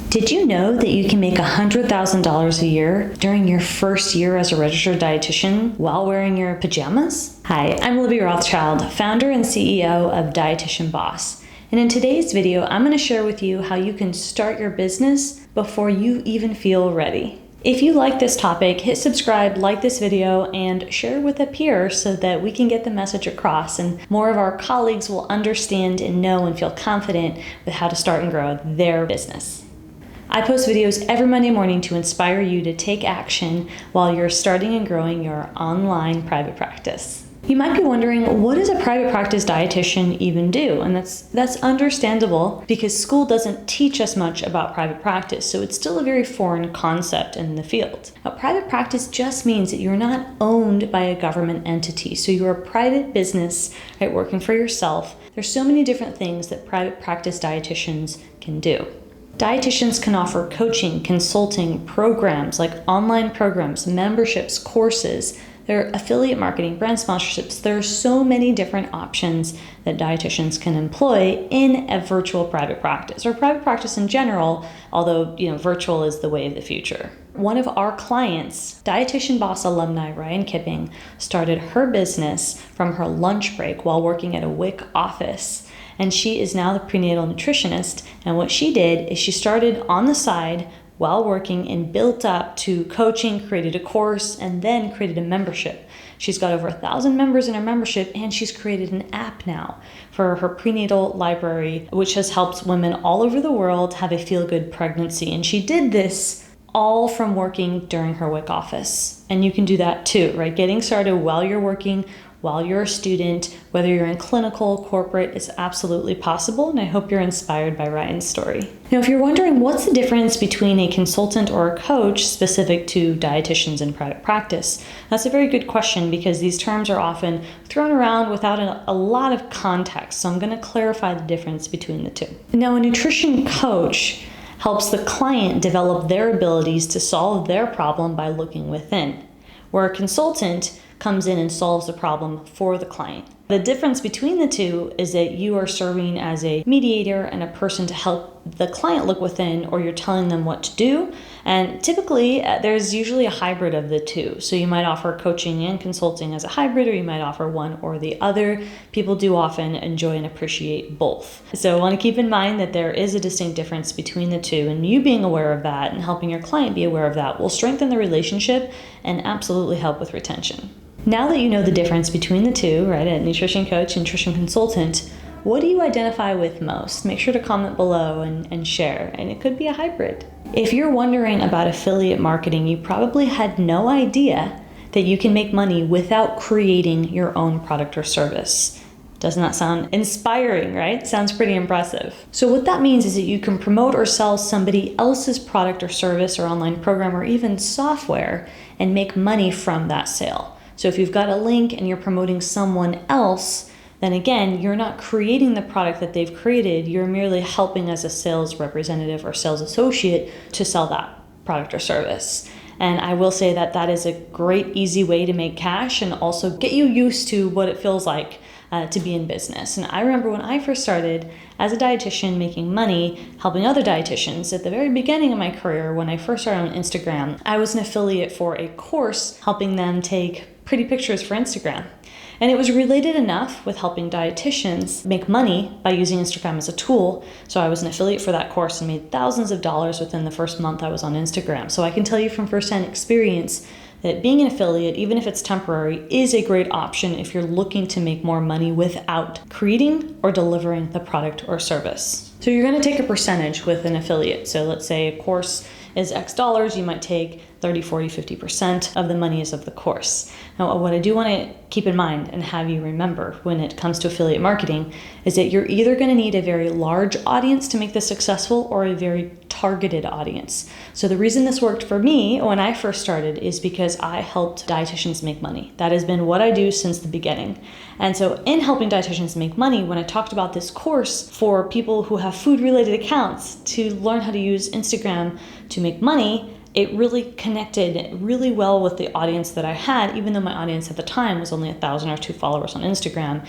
Did you know that you can make $100,000 a year during your first year as a registered dietitian while wearing your pajamas? Hi, I'm Libby Rothschild, founder and CEO of Dietitian Boss. And in today's video, I'm going to share with you how you can start your business before you even feel ready. If you like this topic, hit subscribe, like this video, and share with a peer so that we can get the message across and more of our colleagues will understand and know and feel confident with how to start and grow their business. I post videos every Monday morning to inspire you to take action while you're starting and growing your online private practice. You might be wondering, what does a private practice dietitian even do? And that's understandable because school doesn't teach us much about private practice, so it's still a very foreign concept in the field. Now, private practice just means that you're not owned by a government entity, so you're a private business, right, working for yourself. There's so many different things that private practice dietitians can do. Dietitians can offer coaching, consulting, programs like online programs, memberships, courses. There are affiliate marketing, brand sponsorships. There are so many different options that dietitians can employ in a virtual private practice or private practice in general, although virtual is the way of the future. One of our clients, Dietitian Boss alumni Ryan Kipping, started her business from her lunch break while working at a WIC office. And she is now the prenatal nutritionist. And what she did is she started on the side while working and built up to coaching, created a course, and then created a membership. She's got over 1,000 members in her membership, and she's created an app now for her prenatal library, which has helped women all over the world have a feel-good pregnancy. And she did this all from working during her WIC office. And you can do that too, right? Getting started while you're working, while you're a student, whether you're in clinical, corporate, it's absolutely possible, and I hope you're inspired by Ryan's story. Now, if you're wondering what's the difference between a consultant or a coach specific to dietitians in private practice, that's a very good question because these terms are often thrown around without a lot of context, so I'm going to clarify the difference between the two. Now, a nutrition coach helps the client develop their abilities to solve their problem by looking within, where a consultant comes in and solves the problem for the client. The difference between the two is that you are serving as a mediator and a person to help the client look within, or you're telling them what to do. And typically, there's usually a hybrid of the two. So you might offer coaching and consulting as a hybrid, or you might offer one or the other. People do often enjoy and appreciate both. So I want to keep in mind that there is a distinct difference between the two, and you being aware of that and helping your client be aware of that will strengthen the relationship and absolutely help with retention. Now that you know the difference between the two, right, a nutrition coach and nutrition consultant, what do you identify with most? Make sure to comment below and share, and it could be a hybrid. If you're wondering about affiliate marketing, you probably had no idea that you can make money without creating your own product or service. Doesn't that sound inspiring, right? Sounds pretty impressive. So what that means is that you can promote or sell somebody else's product or service or online program or even software and make money from that sale. So if you've got a link and you're promoting someone else, then again, you're not creating the product that they've created. You're merely helping as a sales representative or sales associate to sell that product or service. And I will say that that is a great, easy way to make cash and also get you used to what it feels like to be in business. And I remember when I first started as a dietitian making money, helping other dietitians at the very beginning of my career, when I first started on Instagram, I was an affiliate for a course helping them take pretty pictures for Instagram. And it was related enough with helping dietitians make money by using Instagram as a tool. So I was an affiliate for that course and made thousands of dollars within the first month I was on Instagram. So I can tell you from firsthand experience that being an affiliate, even if it's temporary, is a great option if you're looking to make more money without creating or delivering the product or service. So you're going to take a percentage with an affiliate. So let's say a course is X dollars, you might take 30, 40, 50% of the monies of the course. Now, what I do want to keep in mind and have you remember when it comes to affiliate marketing is that you're either going to need a very large audience to make this successful or a very targeted audience. So the reason this worked for me when I first started is because I helped dietitians make money. That has been what I do since the beginning. And so in helping dietitians make money, when I talked about this course for people who have food-related accounts to learn how to use Instagram to make money, it really connected really well with the audience that I had. Even though my audience at the time was only 1,000 or 2 followers on Instagram,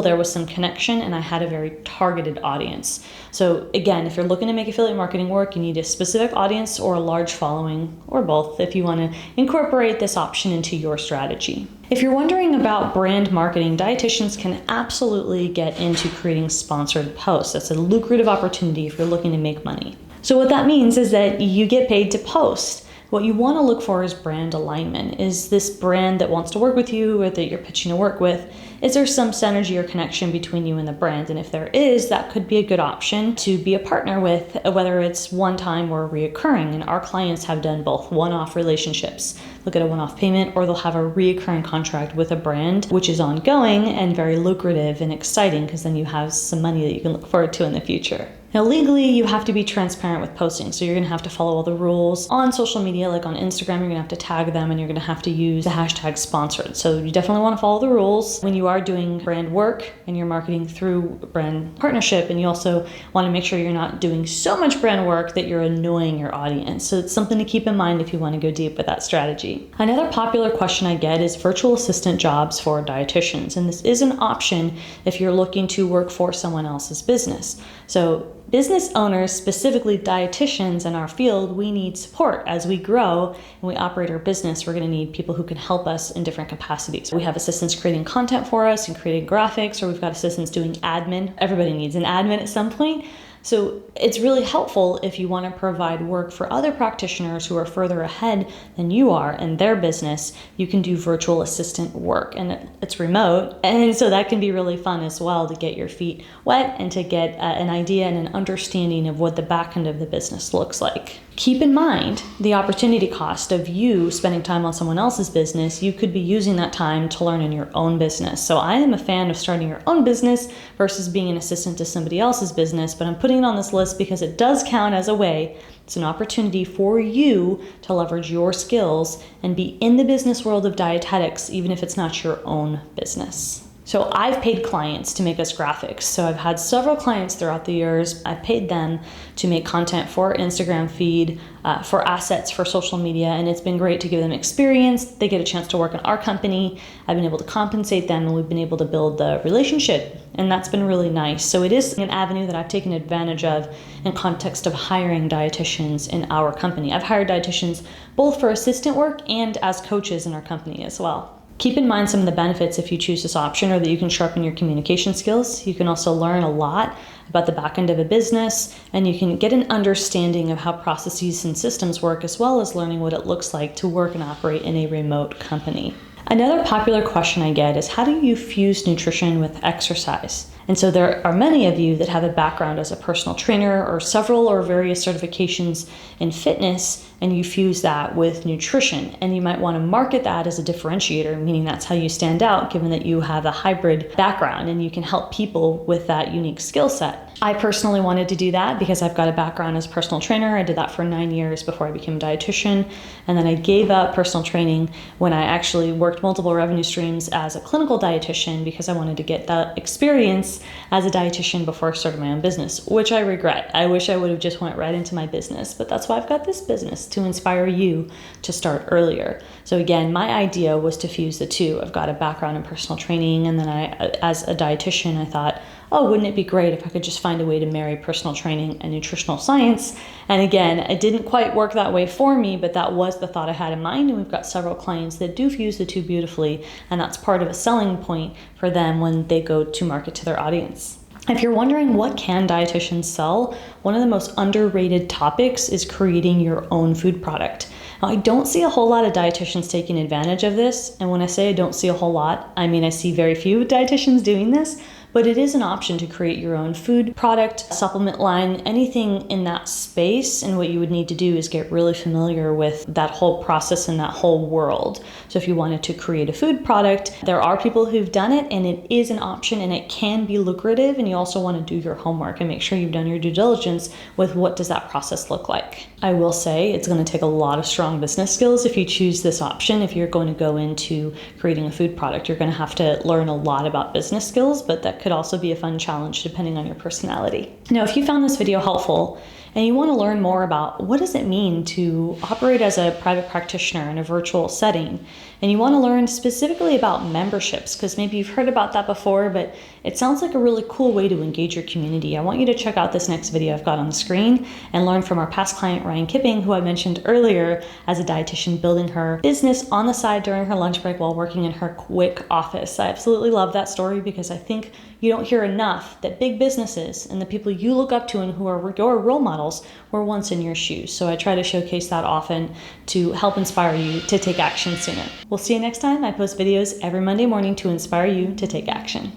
there was some connection, and I had a very targeted audience. So again, if you're looking to make affiliate marketing work, you need a specific audience or a large following, or both, if you want to incorporate this option into your strategy. If you're wondering about brand marketing, dietitians can absolutely get into creating sponsored posts. That's a lucrative opportunity if you're looking to make money. So what that means is that you get paid to post. What you want to look for is brand alignment. Is this brand that wants to work with you or that you're pitching to work with, is there some synergy or connection between you and the brand? And if there is, that could be a good option to be a partner with, whether it's one time or reoccurring. And our clients have done both one-off relationships. Look at a one-off payment, or they'll have a reoccurring contract with a brand, which is ongoing and very lucrative and exciting, because then you have some money that you can look forward to in the future. Now, legally, you have to be transparent with posting. So you're going to have to follow all the rules on social media, like on Instagram, you're going to have to tag them, and you're going to have to use the hashtag sponsored. So you definitely want to follow the rules when you are doing brand work and you're marketing through brand partnership. And you also want to make sure you're not doing so much brand work that you're annoying your audience. So it's something to keep in mind if you want to go deep with that strategy. Another popular question I get is virtual assistant jobs for dietitians. And this is an option if you're looking to work for someone else's business. So business owners, specifically dietitians in our field, we need support as we grow and we operate our business. We're going to need people who can help us in different capacities. We have assistants creating content for us and creating graphics, or we've got assistants doing admin. Everybody needs an admin at some point. So it's really helpful if you want to provide work for other practitioners who are further ahead than you are in their business. You can do virtual assistant work, and it's remote. And so that can be really fun as well, to get your feet wet and to get an idea and an understanding of what the back end of the business looks like. Keep in mind the opportunity cost of you spending time on someone else's business. You could be using that time to learn in your own business. So I am a fan of starting your own business versus being an assistant to somebody else's business, but I'm putting it on this list because it does count as a way. It's an opportunity for you to leverage your skills and be in the business world of dietetics, even if it's not your own business. So I've paid clients to make us graphics. So I've had several clients throughout the years. I've paid them to make content for our Instagram feed, for assets for social media, and it's been great to give them experience. They get a chance to work in our company. I've been able to compensate them, and we've been able to build the relationship, and that's been really nice. So it is an avenue that I've taken advantage of in context of hiring dietitians in our company. I've hired dietitians both for assistant work and as coaches in our company as well. Keep in mind some of the benefits if you choose this option, or that you can sharpen your communication skills. You can also learn a lot about the back end of a business, and you can get an understanding of how processes and systems work, as well as learning what it looks like to work and operate in a remote company. Another popular question I get is, how do you fuse nutrition with exercise? And so there are many of you that have a background as a personal trainer or several or various certifications in fitness, and you fuse that with nutrition. And you might want to market that as a differentiator, meaning that's how you stand out, given that you have a hybrid background and you can help people with that unique skill set. I personally wanted to do that because I've got a background as a personal trainer. I did that for 9 years before I became a dietitian. And then I gave up personal training when I actually worked multiple revenue streams as a clinical dietitian, because I wanted to get that experience as a dietitian before I started my own business, which I regret. I wish I would have just went right into my business, but that's why I've got this business, to inspire you to start earlier. So again, my idea was to fuse the two. I've got a background in personal training, and then as a dietitian, I thought, oh, wouldn't it be great if I could just find a way to marry personal training and nutritional science? And again, it didn't quite work that way for me, but that was the thought I had in mind. And we've got several clients that do fuse the two beautifully, and that's part of a selling point for them when they go to market to their audience. If you're wondering what can dietitians sell, one of the most underrated topics is creating your own food product. Now, I don't see a whole lot of dietitians taking advantage of this. And when I say I don't see a whole lot, I mean I see very few dietitians doing this. But it is an option to create your own food product, supplement line, anything in that space. And what you would need to do is get really familiar with that whole process and that whole world. So if you wanted to create a food product, there are people who've done it, and it is an option, and it can be lucrative. And you also want to do your homework and make sure you've done your due diligence with what does that process look like. I will say it's going to take a lot of strong business skills if you choose this option. If you're going to go into creating a food product, you're going to have to learn a lot about business skills, but that could also be a fun challenge depending on your personality. Now, if you found this video helpful and you want to learn more about what does it mean to operate as a private practitioner in a virtual setting. And you want to learn specifically about memberships, because maybe you've heard about that before, but it sounds like a really cool way to engage your community. I want you to check out this next video I've got on the screen and learn from our past client, Ryan Kipping, who I mentioned earlier as a dietitian building her business on the side during her lunch break while working in her quick office. I absolutely love that story because I think you don't hear enough that big businesses and the people you look up to and who are your role models were once in your shoes. So I try to showcase that often to help inspire you to take action sooner. We'll see you next time. I post videos every Monday morning to inspire you to take action.